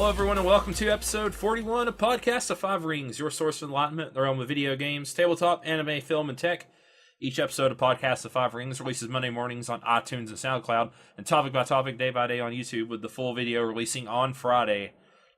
Hello, everyone, and welcome to episode 41 of Podcast of Five Rings, your source of enlightenment in the realm of video games, tabletop, anime, film, and tech. Each episode of Podcast of Five Rings releases Monday mornings on iTunes and Soundcloud, and topic by topic, day by day on YouTube, with the full video releasing on Friday. To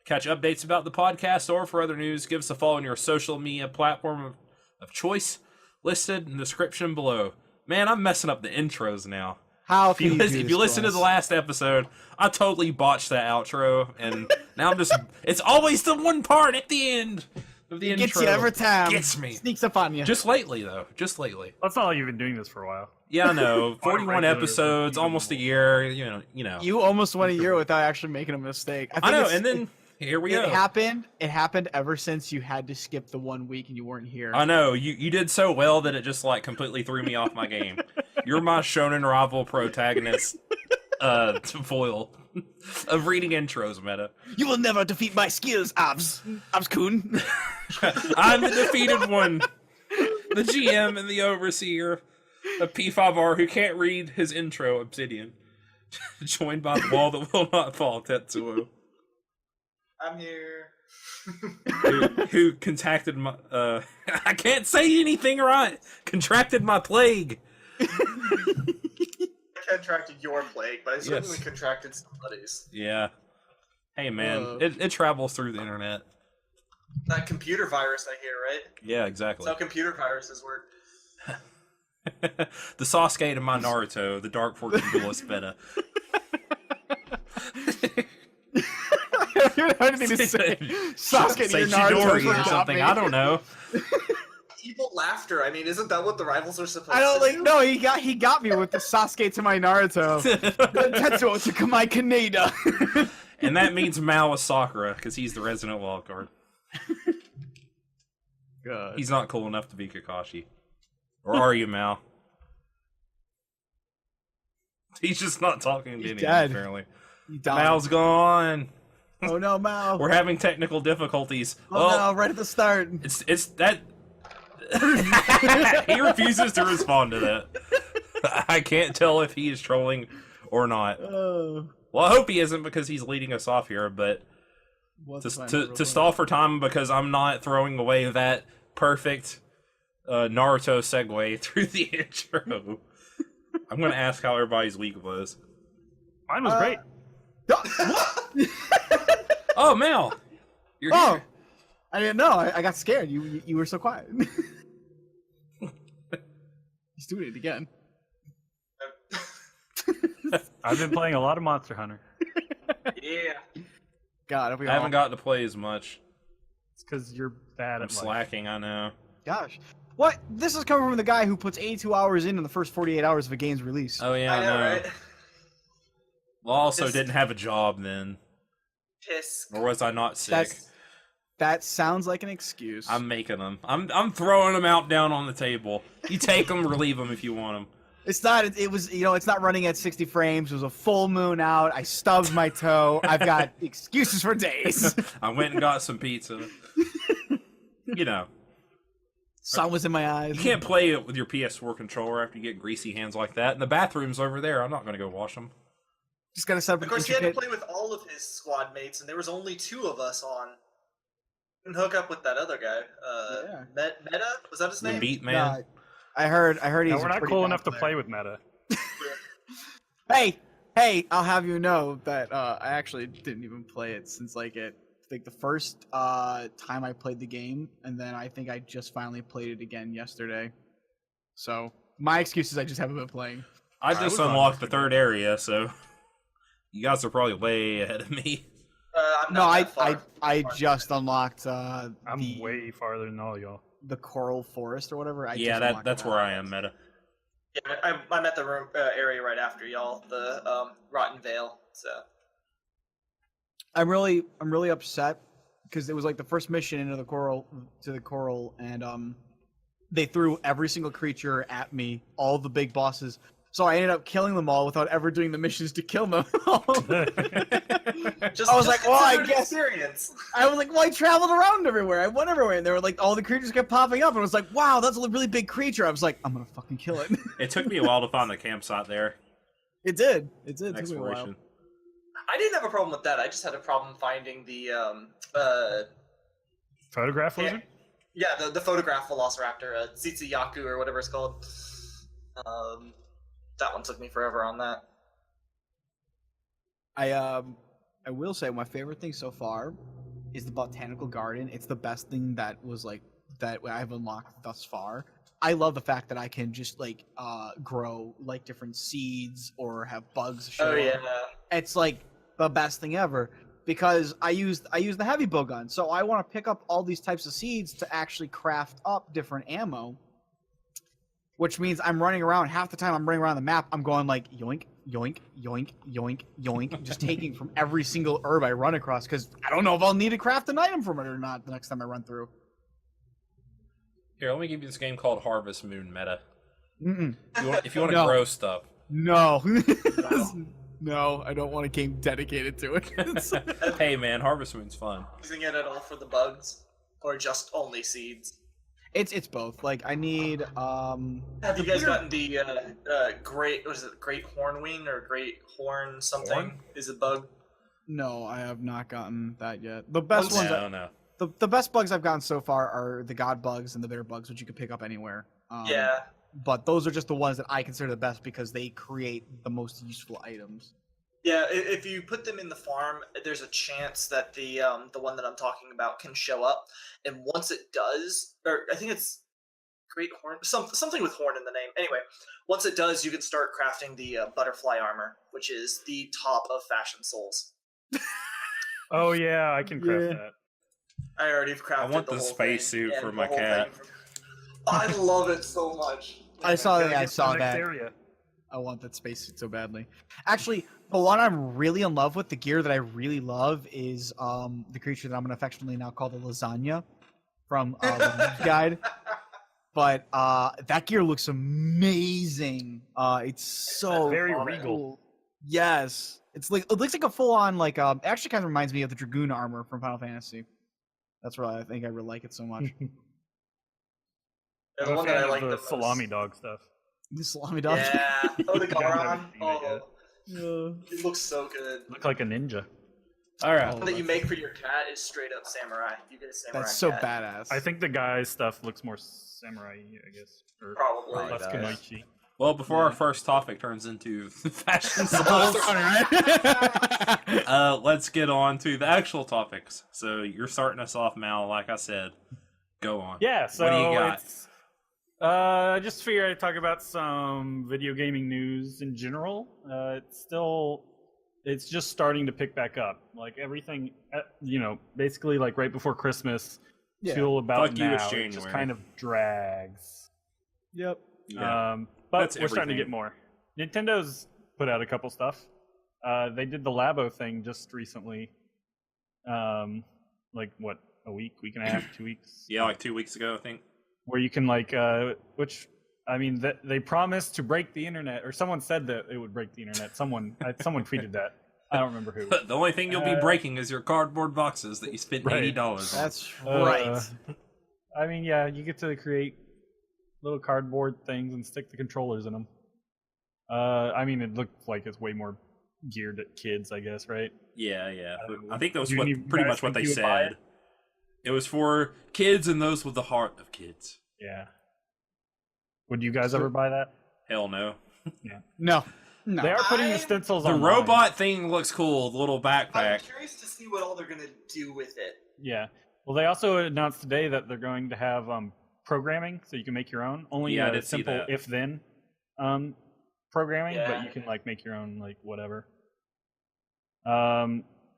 catch updates about the podcast or for other news, give us a follow on your social media platform of choice, listed in the description below. Man, I'm messing up the intros now. How can if you listen to the last episode, I totally botched that outro, and now I'm just... It's always the one part at the end of the intro. Gets you every time. Gets me. Sneaks up on you. Just lately, though. Just lately. That's not like you've been doing this for a while. Yeah, I know. 41 episodes, almost a year, you know. You almost went a year without actually making a mistake. I know, and then... Here we go. It happened ever since you had to skip the 1 week and you weren't here. I know. You did so well that it just, like, completely threw me off my game. You're my shonen rival protagonist foil of reading intros, Meta. You will never defeat my skills, Abs-kun. I'm the defeated one. The GM and the overseer of P5R who can't read his intro, Obsidian. Joined by the wall that will not fall, Tetsuo. I'm here. who contacted my I can't say anything right. Contracted my plague. I contracted your plague, but I certainly contracted somebody's. Yeah. Hey man, it travels through the internet. That computer virus I hear, right? Yeah, exactly. That's how computer viruses work. The Sasuke to my Naruto, the Dark Fortune Duelist beta. You don't need to say Sasuke to your Naruto or something. I don't know. Evil laughter. I mean, isn't that what the rivals are supposed I don't to like. do? No, he got me with the Sasuke to my Naruto. Tetsuo to my Kaneda. And that means Mao is Sakura because he's the resident wild card. God. He's not cool enough to be Kakashi. Or are you, Mao? He's just not talking to anyone, dead. apparently. Mao's Mao's gone. Oh no, Mao. We're having technical difficulties. Oh no, right at the start. It's that... He refuses to respond to that. I can't tell if he is trolling or not. Well, I hope he isn't because he's leading us off here, but to stall for time because I'm not throwing away that perfect Naruto segue through the intro. I'm going to ask how everybody's week was. Mine was great. Oh, Mel! You're here. I didn't know. I got scared. You were so quiet. He's doing it again. I've been playing a lot of Monster Hunter. Yeah. God, I haven't gotten to play as much. It's because you're bad I'm at life. slacking, I know. Gosh. What? This is coming from the guy who puts 82 hours in the first 48 hours of a game's release. Oh, yeah, I know, right? Well, I also didn't have a job then. Piss. Or was I not sick? That sounds like an excuse. I'm making them. I'm throwing them out down on the table. You take them or leave them if you want them. It's not. It was. It's not running at 60 frames. It was a full moon out. I stubbed my toe. I've got excuses for days. I went and got some pizza. You know. Sun was in my eyes. You can't play it with your PS4 controller after you get greasy hands like that. And the bathroom's over there. I'm not going to go wash them. Just gotta set up. Of course, he had to play with all of his squad mates, and there was only 2 of us on. Couldn't hook up with that other guy. Meta? Was that his name? The Beat Man. I heard he's. No, we're not cool enough to play with Meta. Hey! I'll have you know that I actually didn't even play it since the first time I played the game, and then I think I just finally played it again yesterday. So my excuse is I just haven't been playing. I just unlocked the 3rd area, so you guys are probably way ahead of me. I just unlocked. I'm way farther than all y'all. The Coral Forest or whatever. That's where I am, Meta. Yeah, I'm at the room area right after y'all, the Rotten Vale. So I'm really upset because it was like the first mission into the coral, and they threw every single creature at me, all the big bosses. So I ended up killing them all without ever doing the missions to kill them all. I was like, I traveled around everywhere. I went everywhere, and they were like, all the creatures kept popping up, and I was like, wow, that's a really big creature. I was like, I'm gonna fucking kill it. It took me a while to find the campsite there. It did. It took me a while. I I didn't have a problem with that. I just had a problem finding the Photograph lizard? Yeah, the photograph velociraptor, Tsitsuyaku or whatever it's called. That one took me forever on that. I will say my favorite thing so far is the botanical garden. It's the best thing that I've unlocked thus far. I love the fact that I can just like grow like different seeds or have bugs show up. Yeah. It's like the best thing ever because I use the heavy bow gun. So I want to pick up all these types of seeds to actually craft up different ammo. Which means I'm running around half the time I'm running around the map, I'm going like yoink, yoink, yoink, yoink, yoink, just taking from every single herb I run across because I don't know if I'll need to craft an item from it or not the next time I run through. Here, let me give you this game called Harvest Moon meta. Mm-mm. If you want to grow stuff. No. No, I don't want a game dedicated to it. Hey man, Harvest Moon's fun. Using it at all for the bugs? Or just only seeds? It's both. Like I need Have you guys gotten the great hornwing or great horn something? Horn? Is a bug? No, I have not gotten that yet. The best ones No. The best bugs I've gotten so far are the god bugs and the bitter bugs, which you can pick up anywhere. Yeah. But those are just the ones that I consider the best because they create the most useful items. Yeah, if you put them in the farm, there's a chance that the one that I'm talking about can show up, and once it does, or I think it's great horn, something with horn in the name. Anyway, once it does, you can start crafting the butterfly armor, which is the top of Fashion Souls. Oh yeah, I can craft that. I already crafted. I want the the whole spacesuit thing, for and my the whole cat. thing. I love it so much. I saw Gotta that. I get to saw the next that. area. I want that spacesuit so badly. Actually, the one I'm really in love with, the gear that I really love, is the creature that I'm gonna affectionately now call the lasagna from the guide. But that gear looks amazing. It's so Very cool. regal. Yes, it looks like a full on like it actually kind of reminds me of the Dragoon armor from Final Fantasy. That's why I think I really like it so much. The I'm a one that fan I of like the the most. salami dog stuff. The salami dog. Yeah. Oh, the You guys haven't Garon. seen it Oh, yet. it looks so good. Look like a ninja. All right. Oh, That you make for your cat is straight up samurai. You get a samurai. That's so cat. badass. I think the guy's stuff looks more samurai, I guess. Or Probably. less does. kunoichi. Well, before our first topic turns into fashion Monster souls, Hunter, right? let's get on to the actual topics. So you're starting us off, Mal. Like I said, go on. Yeah, so What do you got? it's I just figured I'd talk about some video gaming news in general. It's just starting to pick back up. Like everything, basically like right before Christmas Yeah. till about Fuck you, now, it's it just January. kind of drags. Yep. Yeah. But That's we're starting to everything. get more. Nintendo's put out a couple stuff. They did the Labo thing just recently. Like what, a week and a half, 2 weeks? Yeah, like 2 weeks ago, I think. Where you can they promised to break the internet, or someone said that it would break the internet. Someone tweeted that. I don't remember who. The only thing you'll be breaking is your cardboard boxes that you spent Right. $80 on. That's right. You get to create little cardboard things and stick the controllers in them. It looked like it's way more geared at kids, I guess, right? Yeah. I think that was You pretty guys much what think they you would buy said. It was for kids and those with the heart of kids. Yeah. Would you guys ever buy that? Hell no. No. They are putting the stencils The on. robot thing looks cool, the little I'm backpack. curious to see what all they're gonna do with it. Yeah. Well, they also announced today that they're going to have programming, so you can make your own. Only Yeah, I did see simple that. if-then programming, Yeah. but you can make your own whatever.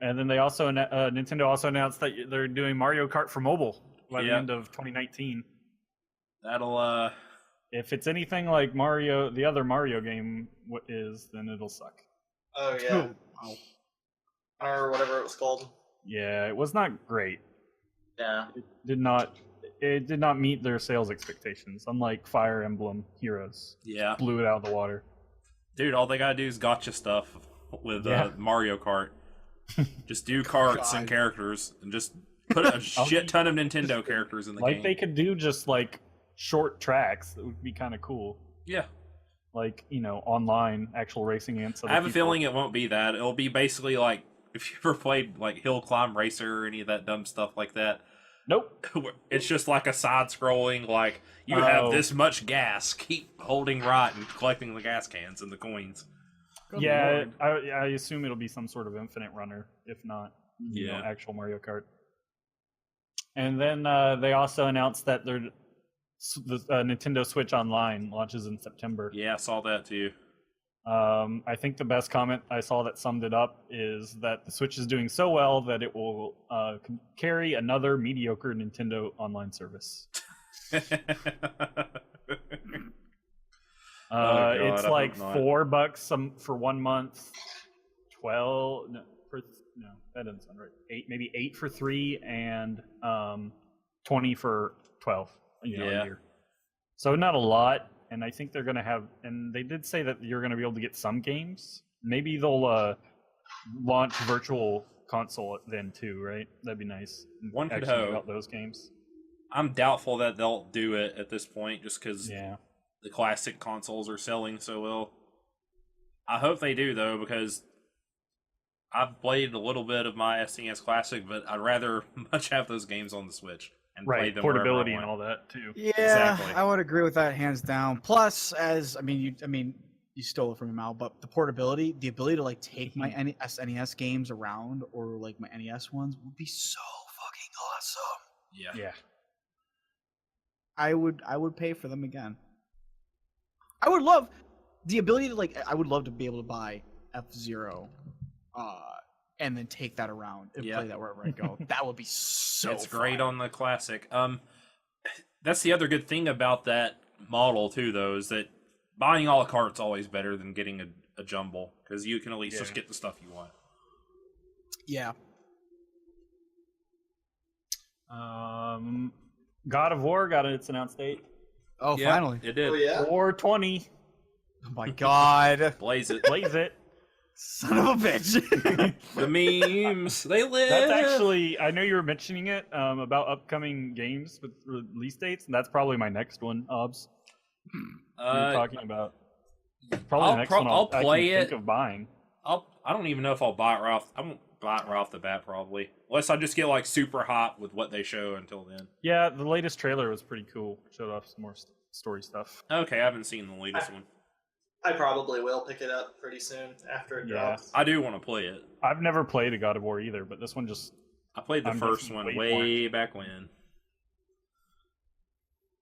And then they also Nintendo also announced that they're doing Mario Kart for mobile by the Yep. end of 2019. That'll If it's anything like Mario, the other Mario game then it'll suck. Oh yeah. Wow. Or whatever it was called. Yeah, it was not great. Yeah. It did not meet their sales expectations. Unlike Fire Emblem Heroes, yeah. blew it out of the water. Dude, all they gotta do is gotcha stuff with Yeah. Mario Kart. Just do carts and God. characters and just put a shit ton of Nintendo characters in the game. They could do just short tracks. That would be kind of cool. Yeah. like online actual racing against other I have a people. feeling it won't be that. It'll be basically like if you ever played like Hill Climb Racer or any of that dumb stuff like that. Nope. It's just like a side-scrolling, like, you have Oh. this much gas. Keep holding right and collecting the gas cans and the coins. Good Yeah, lord. I assume it'll be some sort of infinite runner, if not, Yeah. actual Mario Kart. And then they also announced that the Nintendo Switch Online launches in September. Yeah, I saw that too. I think the best comment I saw that summed it up is that the Switch is doing so well that it will carry another mediocre Nintendo online service. God, It's I like hope not. $4 for 1 month, 12 no, that doesn't sound right. 8 for 3, and 20 for 12. A Yeah. year. So not a lot, and I think they're gonna have. And they did say that you're gonna be able to get some games. Maybe they'll launch virtual console then too, right? That'd be nice. One could Actually hope. give out those games. I'm doubtful that they'll do it at this point, just because Yeah. the classic consoles are selling so well. I hope they do, though, because I've played a little bit of my SNES Classic, but I'd rather much have those games on the Switch and play Right, them portability wherever I and want. all that too. Yeah, Exactly. I would agree with that hands down. Plus, you stole it from your mouth, but the portability, the ability to like take my SNES games around or like my NES ones would be so fucking awesome. Yeah. Yeah. I would pay for them again. I would love the ability to I would love to be able to buy F-Zero, and then take that around and Yeah. play that wherever I go. That would be so. It's great fun. on the Classic. That's the other good thing about that model, too, though, is that buying a la carte's always better than getting a jumble, because you can at least just Yeah. get the stuff you want. Yeah. God of War got its announced date. Oh, Yeah, finally! it did. 4/20. Oh my god! Blaze it. Blaze it. Son of a bitch! The memes, they live. That's actually, I know you were mentioning it about upcoming games with release dates, and that's probably my next one, Obs. You're talking about probably the next one I'll I play can it. think of buying. I don't even know if I'll buy it right off. I won't buy it right off the bat, probably, unless I just get like super hot with what they show until then. Yeah, the latest trailer was pretty cool. Showed off some more story stuff. Okay, I haven't seen the latest one. I probably will pick it up pretty soon after it Yeah. drops. I do want to play it. I've never played a God of War either, but this one just I played the I'm first just one waiting way back when.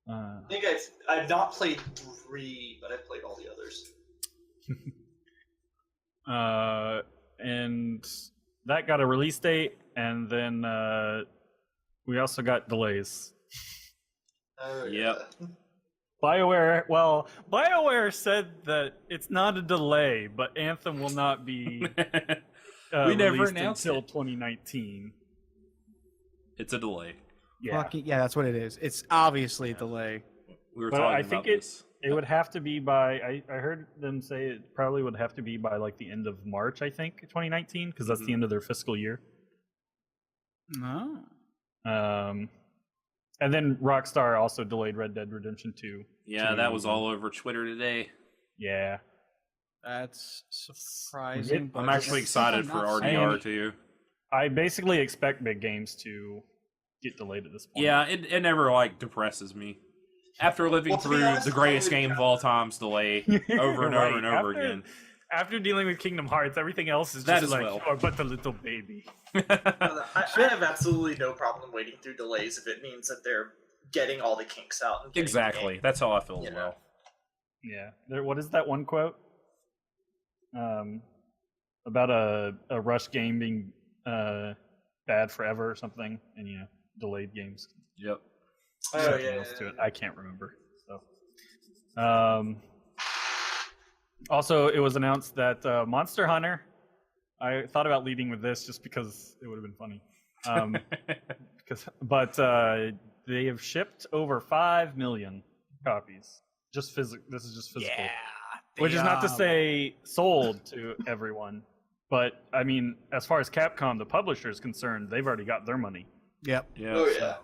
I think I've not played 3, but I've played all the others. and that got a release date, and then we also got delays. Oh, Yep. yeah. BioWare said that it's not a delay, but Anthem will not be We never released announced until it. 2019. It's a delay. Yeah, Yeah, that's what it is. It's obviously a delay. We were but talking I think about this. it would have to be by. I heard them say it probably would have to be by like the end of March. I think 2019, because that's the end of their fiscal year. No. And then Rockstar also delayed Red Dead Redemption 2. Yeah, that was all over Twitter today. Yeah. That's surprising. I'm I'm but actually it's excited something for not RDR saying. too. I basically expect big games to get delayed at this point. Yeah, it never like depresses me. After living Well, to be through honest, the greatest I would game of all time's delay over and over and over again. After dealing with Kingdom Hearts, everything else is That just as like, well. oh, but the little baby. I have absolutely no problem waiting through delays if it means that they're getting all the kinks out. And getting the Exactly. game. That's how I feel You as know. well. Yeah. What is that one quote? About a rush game being bad forever or something, and delayed games. Yep. Oh, Something yeah, else yeah, to it. yeah. I can't remember. So, also, it was announced that Monster Hunter. I thought about leading with this just because it would have been funny. But they have shipped over 5 million copies. This is just physical. Yeah. Which is not to say sold to everyone, but I mean, as far as Capcom, the publisher, is concerned, they've already got their money. Yep. Yeah. Oh yeah.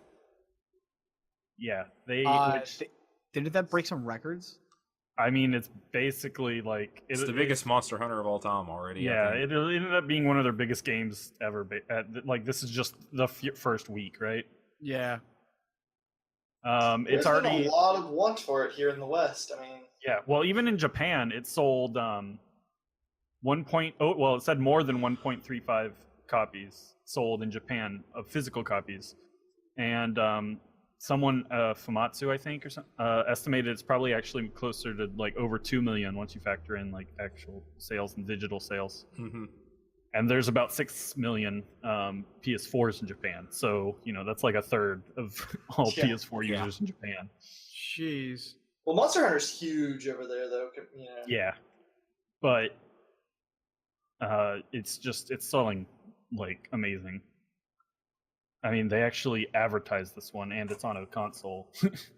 Yeah, they. Didn't that break some records? I mean, it's basically like It's the biggest Monster Hunter of all time already. Yeah, I think. it ended up being one of their biggest games ever. Like this is just the first week, right? Yeah. It's There's already been a lot of want for it here in the West. I mean, yeah. Well, even in Japan, it sold 1. Well, it said more than 1.35 copies sold in Japan of physical copies, and someone Famatsu, I think, or something, estimated it's probably actually closer to like over 2 million once you factor in like actual sales and digital sales. Mm-hmm. And there's about 6 million PS4s in Japan, so that's like a third of all Yeah. PS4 users in Japan. Jeez. well, Monster Hunter's huge over there, though. Yeah, but it's selling like amazing. I mean, they actually advertised this one, and it's on a console.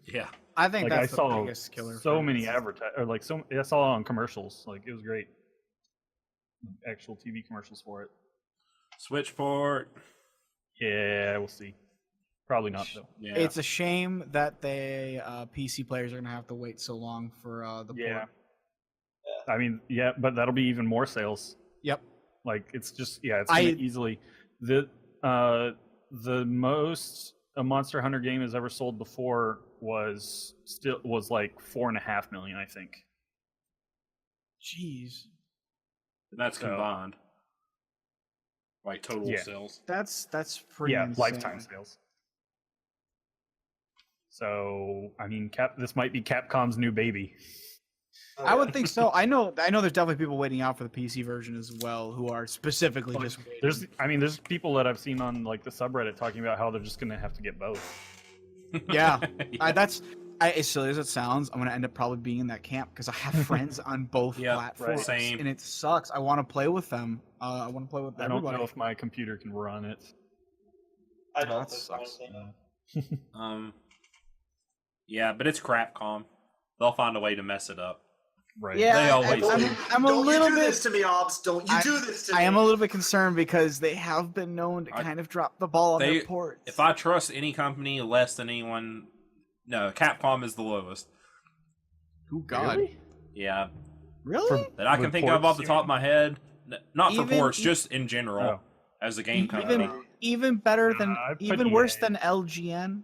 Yeah. I think Like I that's the saw biggest killer. so for many this. I saw it on commercials. Like it was great. Actual TV commercials for it. Switch port. Yeah, we'll see. Probably not though. Yeah. It's a shame that they PC players are gonna have to wait so long for the Yeah. port. I mean, yeah, but that'll be even more sales. Yep. Like it's gonna easily the most a Monster Hunter game has ever sold before was like 4.5 million, I think. Jeez. That's So- combined. Like total Yeah. sales. That's pretty Yeah, insane. lifetime sales. So I mean, this might be Capcom's new baby. I would think so. I know there's definitely people waiting out for the PC version as well who are specifically just waiting. There's people that I've seen on like the subreddit talking about how they're just gonna have to get both. Yeah. As silly as it sounds, I'm gonna end up probably being in that camp because I have friends on both Yeah, platforms, same. and it sucks. I want to play with them. I want to play with I don't everybody. know if my computer can run it. I don't That think sucks. anything. Yeah, but it's Crapcom. They'll find a way to mess it up. Right. Yeah, They always do. I'm a Don't little you do bit. this to me, Obs. Don't you do this to me. I am a little bit concerned because they have been known to kind of drop the ball on their ports. If I trust any company less than anyone, no, Capcom is the lowest. Oh God, Yeah, really? that I can With think of ports, off the you top of my head. Not for Even- ports, just in general Oh. as a game company. Even better than, I put even worse EA. than LGN.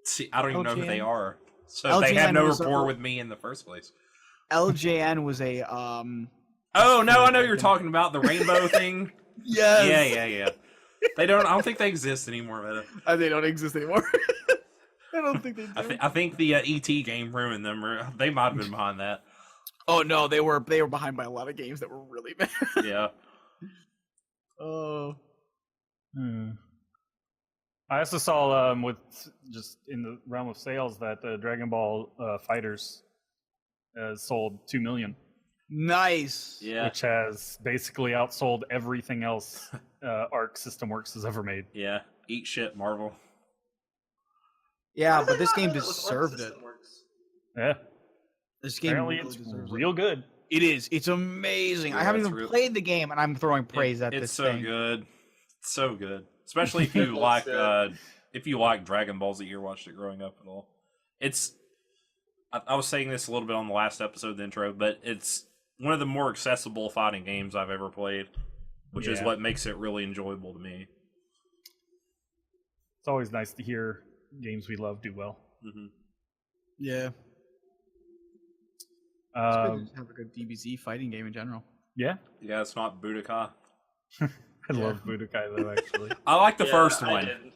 See, I don't even know who they LGN? are, so they have LGN no was a- rapport with me in the first place. LJN was a Oh no, I know you're talking about the rainbow thing. yes. Yeah. They don't. I don't think they exist anymore. Meta. They don't exist anymore. I don't think they do. I think the ET game ruined them. Or they might have been behind that. Oh no, they were behind by a lot of games that were really bad. Yeah. Oh. I also saw with just in the realm of sales that the Dragon Ball Fighters sold 2 million, Nice. Yeah. which has basically outsold everything else Arc System Works has ever made. Yeah. Eat shit, Marvel. Yeah, How did but I this not game know that was deserved Arc it. System Works? Yeah, This game apparently really it's deserves real good. It is. It's amazing. I Yeah, haven't it's even real- played the game, and I'm throwing praise at It's this so thing. good. It's so good. Especially if you Looks like good. if you like Dragon Ball Z or watched it growing up at all. It's I was saying this a little bit on the last episode, the intro, but it's one of the more accessible fighting games I've ever played, which is Yeah. what makes it really enjoyable to me. It's always nice to hear games we love do well. Hmm. Yeah. It's good to just have a good DBZ fighting game in general. Yeah, Yeah, it's not Budokai. I love Budokai though. Actually, I like the Yeah, first I one. didn't.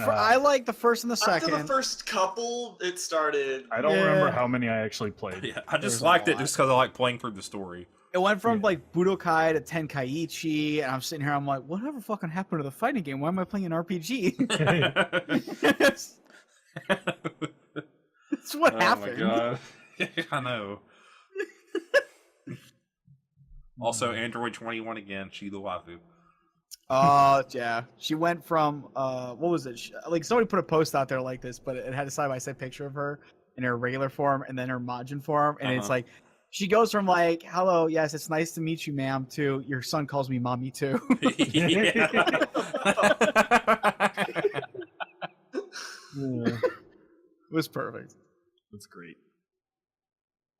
I like the first and the After second. the first couple, it started. I don't Yeah. remember how many I actually played. Yeah, I There's just a liked it lot. just because I like playing through the story. It went from like Budokai to Tenkaichi, and I'm sitting here, I'm like, whatever fucking happened to the fighting game? Why am I playing an RPG? That's what happened. Oh my god. I know. Also, Android 21 again. She the waifu. Yeah. She went from what was it? Like somebody put a post out there like this, but it had a side-by-side picture of her in her regular form and then her Majin form, and it's like she goes from like, "Hello, yes, it's nice to meet you, ma'am," to "Your son calls me mommy too." Yeah. It was perfect. That's great.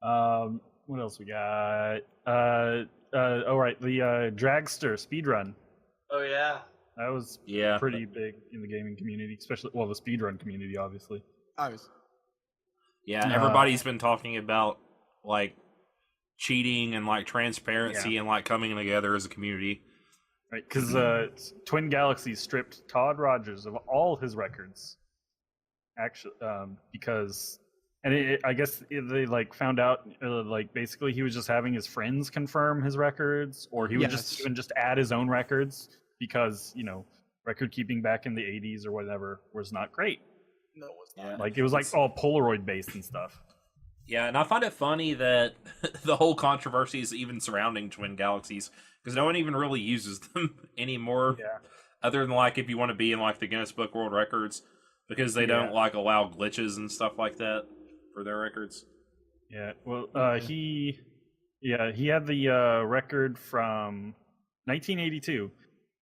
What else we got? Oh right, the Dragster Speedrun. Oh yeah. That was Yeah. pretty big in the gaming community, especially the speedrun community, obviously. Obviously. Yeah, everybody's been talking about like cheating and like transparency and like coming together as a community. Right, because Twin Galaxies stripped Todd Rogers of all his records. Actually, because I guess they like found out like basically he was just having his friends confirm his records, or he would just add his own records because record keeping back in the 80s or whatever was not great. No, it was not. Yeah. Like it was like all Polaroid based and stuff. Yeah, and I find it funny that the whole controversy is even surrounding Twin Galaxies because no one even really uses them anymore. Yeah. Other than like if you want to be in like the Guinness Book World Records, because they don't like allow glitches and stuff like that for their records. Yeah. Well, he had the record from 1982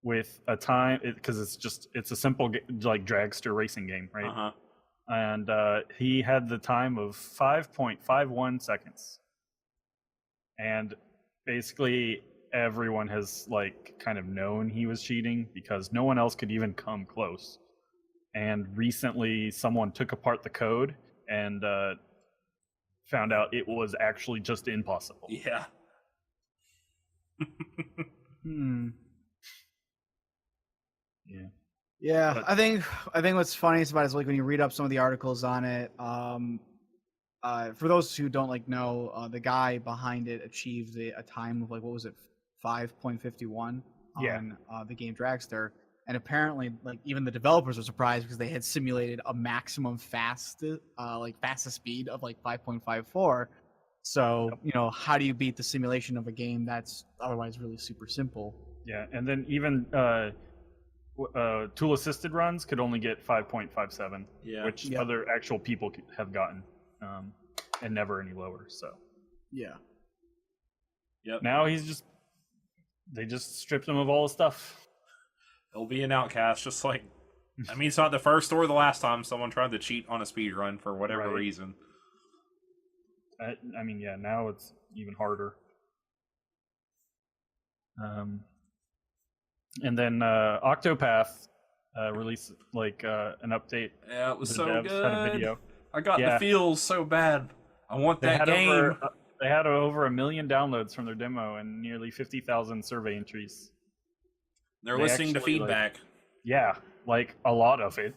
with a time because it's a simple like dragster racing game, right? Uh-huh. And he had the time of 5.51 seconds. And basically everyone has like kind of known he was cheating because no one else could even come close. And recently someone took apart the code and found out it was actually just impossible. Yeah. Yeah. Yeah, But- I think what's funniest about it is like when you read up some of the articles on it. For those who don't know, the guy behind it achieved a time of like what was it, 5.51 on the game Dragster, and apparently like even the developers were surprised because they had simulated a maximum fastest speed of like 5.54. So how do you beat the simulation of a game that's otherwise really super simple? Yeah, and then even tool assisted runs could only get 5.57, which other actual people have gotten, and never any lower. So yeah, now they just stripped him of all his stuff. He'll be an outcast, just like it's not the first or the last time someone tried to cheat on a speed run for whatever reason. Now it's even harder. And then Octopath released an update. Yeah, it was so devs good. had a video. I got the feels so bad. I want that game. They had over 1 million downloads from their demo and nearly 50,000 survey entries. They're listening to feedback. A lot of it.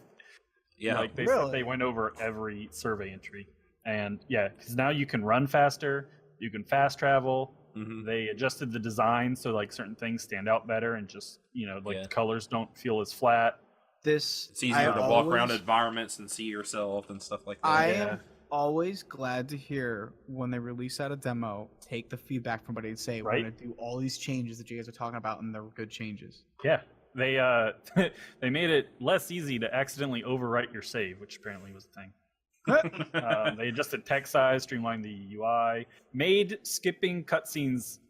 Yeah, they said they went over every survey entry, and because now you can run faster, you can fast travel. Mm-hmm. They adjusted the design so certain things stand out better, and just the colors don't feel as flat. It's easier to walk around environments and see yourself and stuff like that. I am always glad to hear when they release out a demo, take the feedback from somebody and say, we're going to do all these changes that you guys are talking about, and they're good changes. Yeah, they they made it less easy to accidentally overwrite your save, which apparently was a thing. They adjusted text size, streamlined the UI, made skipping cutscenes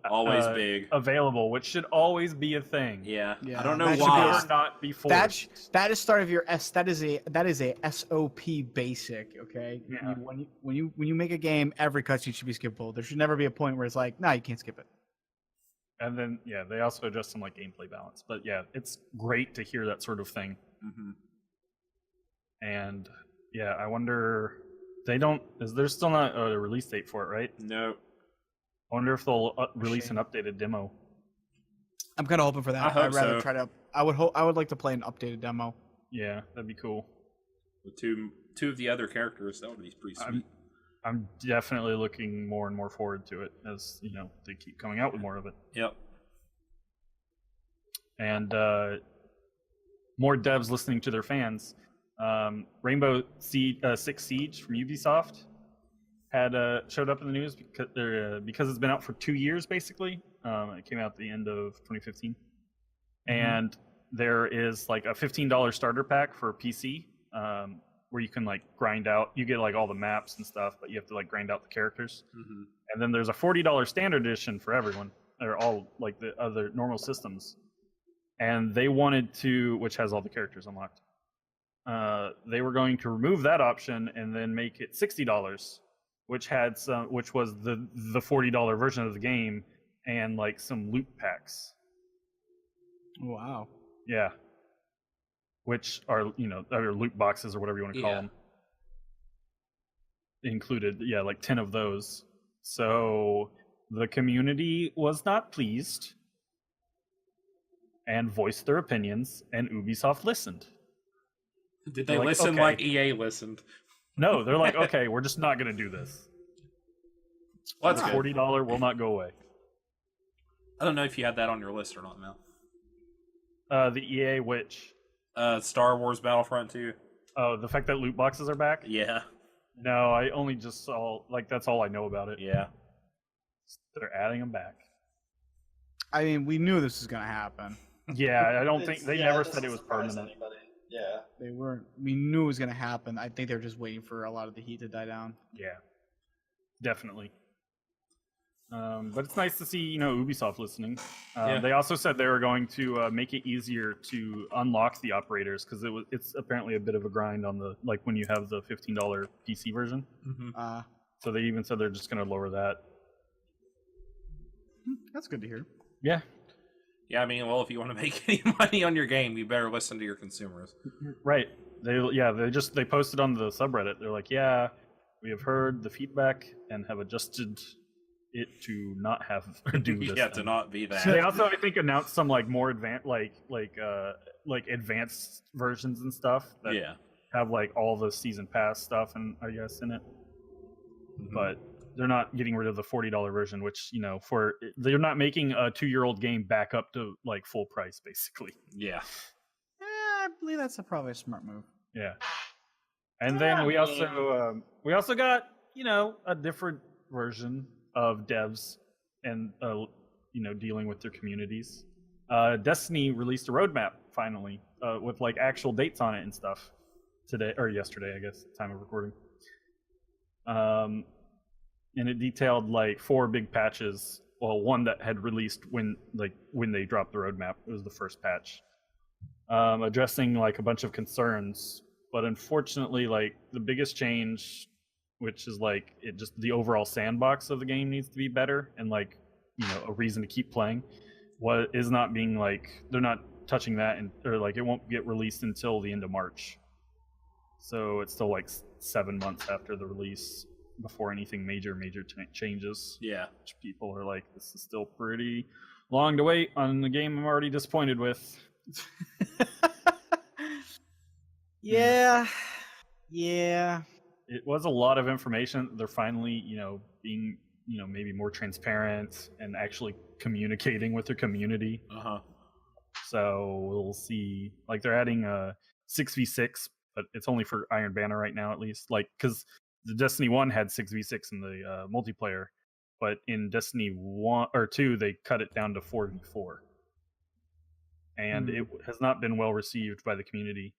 always big available, which should always be a thing. Yeah. I don't know why. Not be forced. That is start of your That is a SOP basic. Okay. Yeah. When you make a game, every cutscene should be skippable. There should never be a point where it's like, nah, you can't skip it. And then they also adjust some gameplay balance. But it's great to hear that sort of thing. Mm-hmm. And I wonder there's still not a release date for it, right? No. I wonder if they'll release an updated demo. I'm kind of hoping for that. I'd rather try to. I would like to play an updated demo. Yeah, that'd be cool. With two of the other characters, that would be pretty sweet. I'm definitely looking more and more forward to it as they keep coming out with more of it. Yep. And more devs listening to their fans. Rainbow Six Siege from Ubisoft had showed up in the news because it's been out for 2 years basically. It came out at the end of 2015, and there is a $15 starter pack for PC where you can grind out. You get all the maps and stuff, but you have to grind out the characters. Mm-hmm. And then there's a $40 standard edition for everyone. They're all the other normal systems, and they wanted to, which has all the characters unlocked. They were going to remove that option and then make it $60 which was the $40 version of the game and like some loot packs. Wow. Yeah. Which are, or loot boxes or whatever you want to call them. Included, like 10 of those. So the community was not pleased and voiced their opinions, and Ubisoft listened. Did they listen like EA listened? No, they're like, okay, we're just not going to do this. Well, that's $40 will not go away. I don't know if you had that on your list or not, Mel. The EA which? Star Wars Battlefront 2. Oh, the fact that loot boxes are back? Yeah. No, I only just saw, that's all I know about it. Yeah. They're adding them back. I mean, we knew this was going to happen. Yeah, I don't think, they never said it was permanent. Yeah. They weren't. We knew it was going to happen. I think they're just waiting for a lot of the heat to die down. Yeah, definitely. But it's nice to see, Ubisoft listening. They also said they were going to make it easier to unlock the operators because it's apparently a bit of a grind on the when you have the $15 PC version. Mm-hmm. So they even said they're just going to lower that. That's good to hear. Yeah. Yeah, I mean, well, if you want to make any money on your game, you better listen to your consumers. Right. They posted on the subreddit. They're like, yeah, we have heard the feedback and have adjusted it to not have do this. Yeah, to not be that. They also, I think, announced some more advanced, advanced versions and stuff that have all the season pass stuff and I guess in it. Mm-hmm. But they're not getting rid of the $40 version, which they're not making a 2-year-old game back up to full price, basically. Yeah. I believe that's probably a smart move. Yeah. And then we also got a different version of devs and dealing with their communities. Destiny released a roadmap finally with actual dates on it and stuff today or yesterday, I guess, time of recording. And it detailed 4 big patches. Well, one that had released when they dropped the roadmap. It was the first patch, addressing a bunch of concerns. But unfortunately, the biggest change, which is the overall sandbox of the game needs to be better and a reason to keep playing. What is not being they're not touching that or it won't get released until the end of March. So it's still 7 months after the release before anything major changes. Yeah. Which people are this is still pretty long to wait on the game I'm already disappointed with. Yeah. It was a lot of information. They're finally, being, maybe more transparent and actually communicating with their community. Uh-huh. So we'll see. They're adding a 6v6, but it's only for Iron Banner right now, at least. Because the Destiny 1 had 6v6 in the multiplayer, but in Destiny 1 or 2, they cut it down to 4v4. And it has not been well received by the community.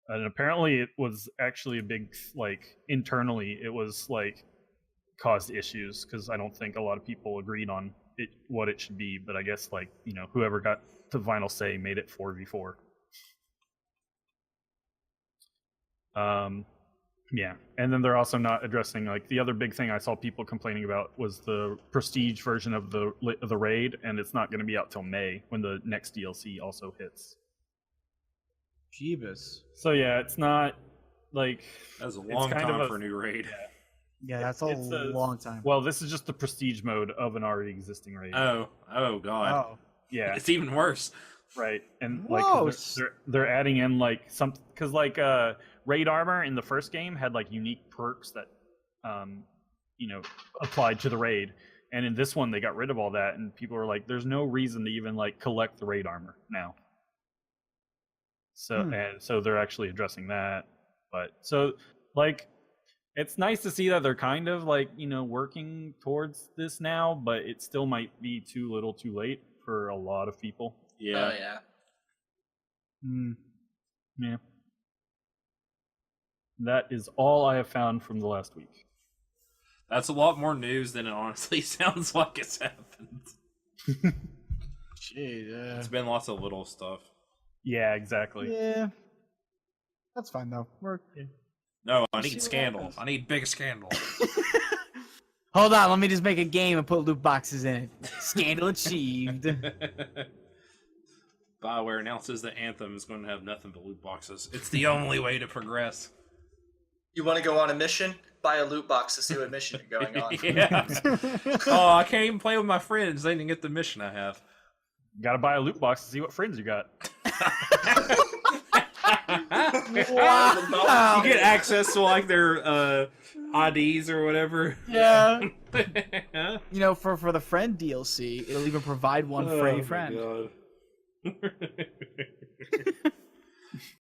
And apparently it was actually a big, internally, it was, caused issues, because I don't think a lot of people agreed on what it should be, but I guess, whoever got the final say made it 4v4. Yeah, and then they're also not addressing, the other big thing I saw people complaining about was the prestige version of the raid, and it's not going to be out till May, when the next DLC also hits. Jeebus. So yeah, it's not that's a long time for a new raid. Yeah, that's a long time. Well, this is just the prestige mode of an already existing raid. Oh god. Oh. Yeah, it's even worse. Right, and they're adding in some, because raid armor in the first game had unique perks that applied to the raid, and in this one they got rid of all that, and people were there's no reason to even collect the raid armor now. So and so they're actually addressing that. But so it's nice to see that they're kind of working towards this now, but it still might be too little too late for a lot of people. Yeah. Oh, yeah. Yeah. That is all I have found from the last week. That's a lot more news than it honestly sounds like it's happened. Jeez, It's been lots of little stuff. Yeah, exactly. Yeah. That's fine, though. No, I need scandal. I need big scandal. Hold on, let me just make a game and put loot boxes in it. Scandal achieved. BioWare announces that Anthem is going to have nothing but loot boxes. It's the only way to progress. You want to go on a mission? Buy a loot box to see what mission you're going on. Yeah. Oh, I can't even play with my friends. They didn't get the mission I have. Gotta buy a loot box to see what friends you got. Wow. You get access to like their IDs or whatever. Yeah. You know, for the friend DLC, it'll even provide one for a friend. God.